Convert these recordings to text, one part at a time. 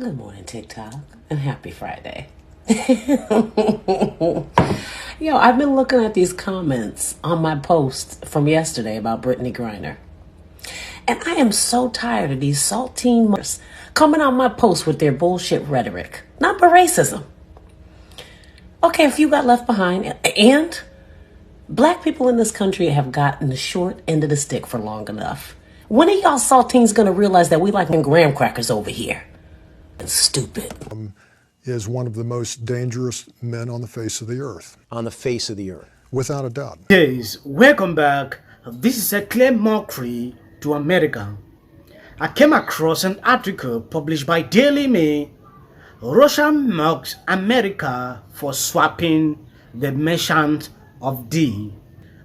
Good morning, TikTok, and happy Friday. Yo, I've been looking at these comments on my post from yesterday about Brittney Griner. And I am so tired of these saltine mothers coming on my post with their bullshit rhetoric. Not for racism. Okay, a few got left behind, and black people in this country have gotten the short end of the stick for long enough. When are y'all saltines gonna realize that we like graham crackers over here? Stupid. Is one of the most dangerous men on the face of the earth. On the face of the earth. Without a doubt. Guys, welcome back. This is a clear mockery to America. I came across an article published by Daily Mail. Russia mocks America for swapping the merchant of D.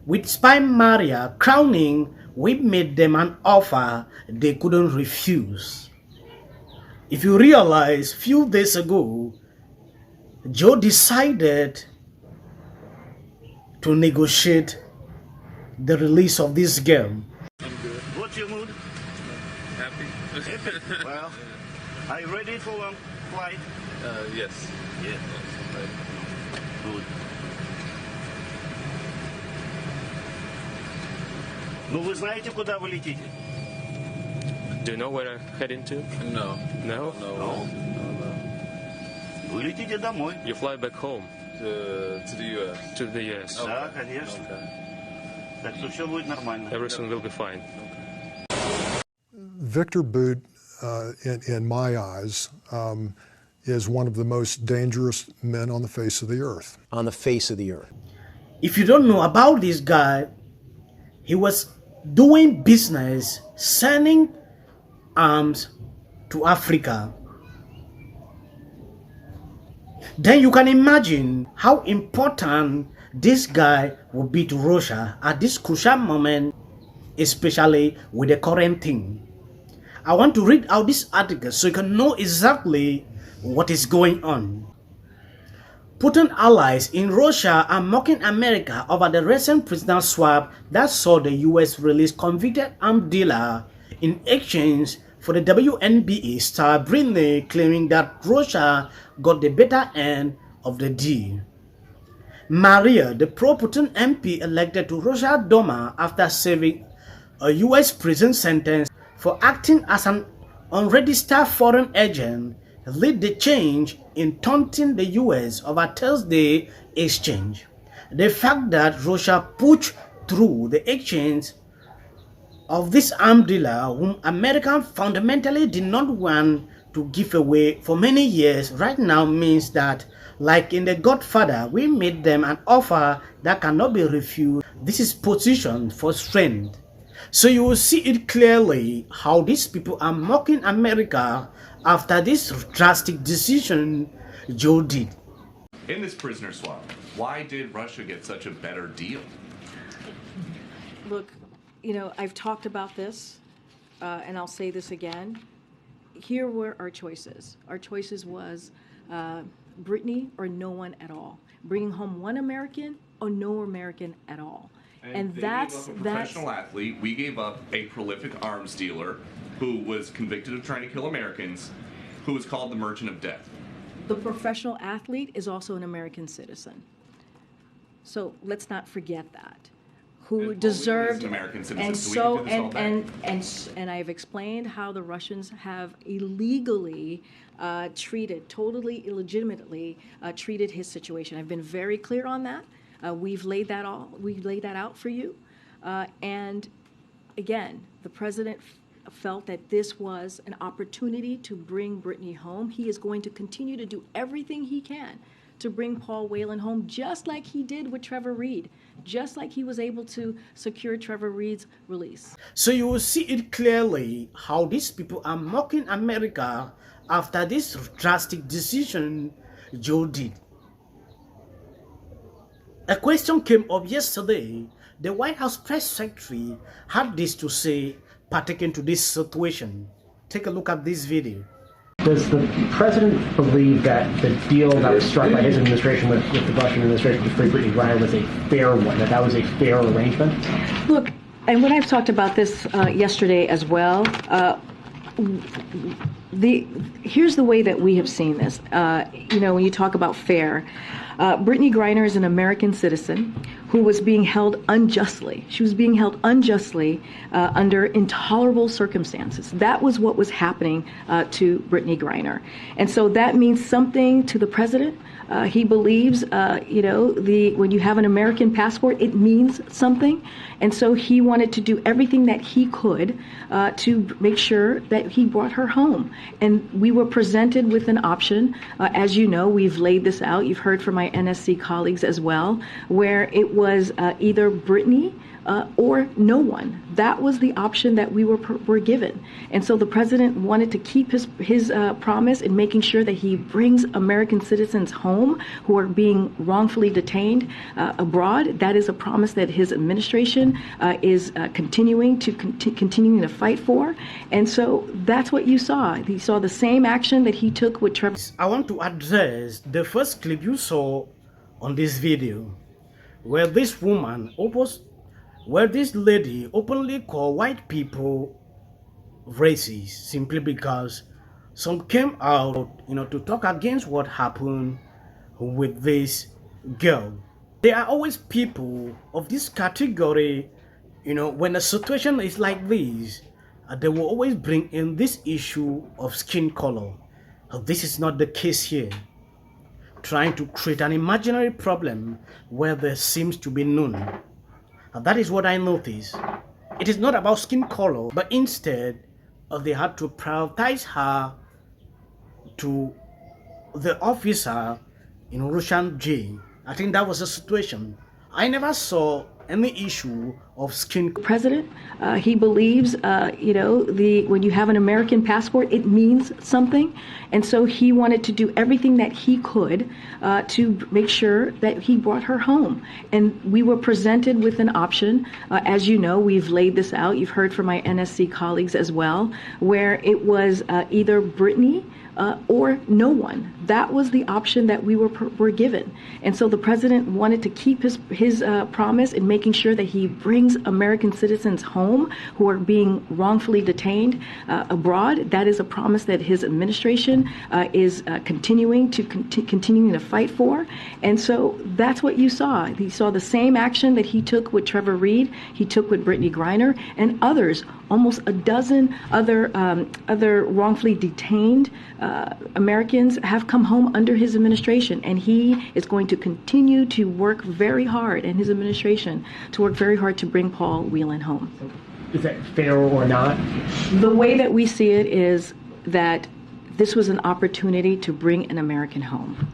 With spy Maria crowning, we made them an offer they couldn't refuse. If you realize, few days ago, Joe decided to negotiate the release of this girl. I'm good. What's your mood? Happy. Happy? Well, are you ready for a flight? Yes. Yeah. Good. Ну, вы знаете, куда вы летите? Do you know where I'm heading to? No. No? No. Вы летите домой. You fly back home. To the U.S. To the US. Да, конечно. Так что все будет нормально. Everything will be fine. Victor Boot, in my eyes, is one of the most dangerous men on the face of the earth. On the face of the earth. If you don't know about this guy, he was doing business, sending arms to Africa. Then you can imagine how important this guy will be to Russia at this crucial moment, especially with the current thing. I want to read out this article so you can know exactly what is going on. Putin allies in Russia are mocking America over the recent presidential swap that saw the US release convicted arms dealer in exchange for the WNBA star Brittney, claiming that Russia got the better end of the deal. Maria, the pro-Putin MP elected to Russia Duma after serving a US prison sentence for acting as an unregistered foreign agent, led the change in taunting the US over Thursday exchange. The fact that Russia pushed through the exchange of this arms dealer, whom America fundamentally did not want to give away for many years, right now means that, like in The Godfather, we made them an offer that cannot be refused. This is positioned for strength. So you will see it clearly how these people are mocking America after this drastic decision Joe did. In this prisoner swap, why did Russia get such a better deal? Look, you know, I've talked about this, and I'll say this again. Here were our choices. Our choices was Brittney or no one at all. Bringing home one American or no American at all. And that's a professional athlete. We gave up a prolific arms dealer who was convicted of trying to kill Americans, who was called the Merchant of Death. The professional athlete is also an American citizen. So let's not forget that. Who deserved, an American citizen, and so we so can do this all and I've explained how the Russians have illegally treated, totally illegitimately treated his situation. I've been very clear on that. We've laid that out for you, and again, the president felt that this was an opportunity to bring Brittney home. He is going to continue to do everything he can to bring Paul Whelan home, just like he did with Trevor Reed, just like he was able to secure Trevor Reed's release. So you will see it clearly how these people are mocking America after this drastic decision Joe did. A question came up yesterday. The White House press secretary had this to say pertaining to this situation. Take a look at this video. Does the president believe that the deal that was struck by his administration with the Russian administration to free Brittney Griner was a fair one, that was a fair arrangement? Look, and when I've talked about this yesterday as well, Here's the way that we have seen this. When you talk about fair, Brittney Griner is an American citizen who was being held unjustly. She was being held unjustly under intolerable circumstances. That was what was happening to Brittney Griner. And so that means something to the president. He believes, when you have an American passport, it means something. And so he wanted to do everything that he could to make sure that he brought her home. And we were presented with an option. As you know, we've laid this out. You've heard from my NSC colleagues as well, where it was either Brittney or no one. That was the option that we were given. And so the president wanted to keep his promise in making sure that he brings American citizens home who are being wrongfully detained abroad. That is a promise that his administration is continuing to fight for. And so that's what you saw. You saw the same action that he took with Trevor. I want to address the first clip you saw on this video, where this lady openly called white people racist simply because some came out, to talk against what happened with this girl. There are always people of this category, when a situation is like this, they will always bring in this issue of skin color. This is not the case here. Trying to create an imaginary problem where there seems to be none. That is what I noticed. It is not about skin color, but instead they had to prioritize her to the officer in Russian jail. I think that was the situation. I never saw any issue of skin color. President, he believes, when you have an American passport, it means something. And so he wanted to do everything that he could to make sure that he brought her home. And we were presented with an option. As you know, we've laid this out. You've heard from my NSC colleagues as well, where it was either Brittney or no one. That was the option that we were given. And so the president wanted to keep his promise in making sure that he brings American citizens home who are being wrongfully detained abroad. That is a promise that his administration is continuing to fight for. And so that's what you saw. You saw the same action that he took with Trevor Reed, he took with Brittney Griner, and others, almost a dozen other wrongfully detained Americans have come home under his administration, and he is going to continue to work very hard, and his administration to work very hard to bring Paul Whelan home. Is that fair or not? The way that we see it is that this was an opportunity to bring an American home.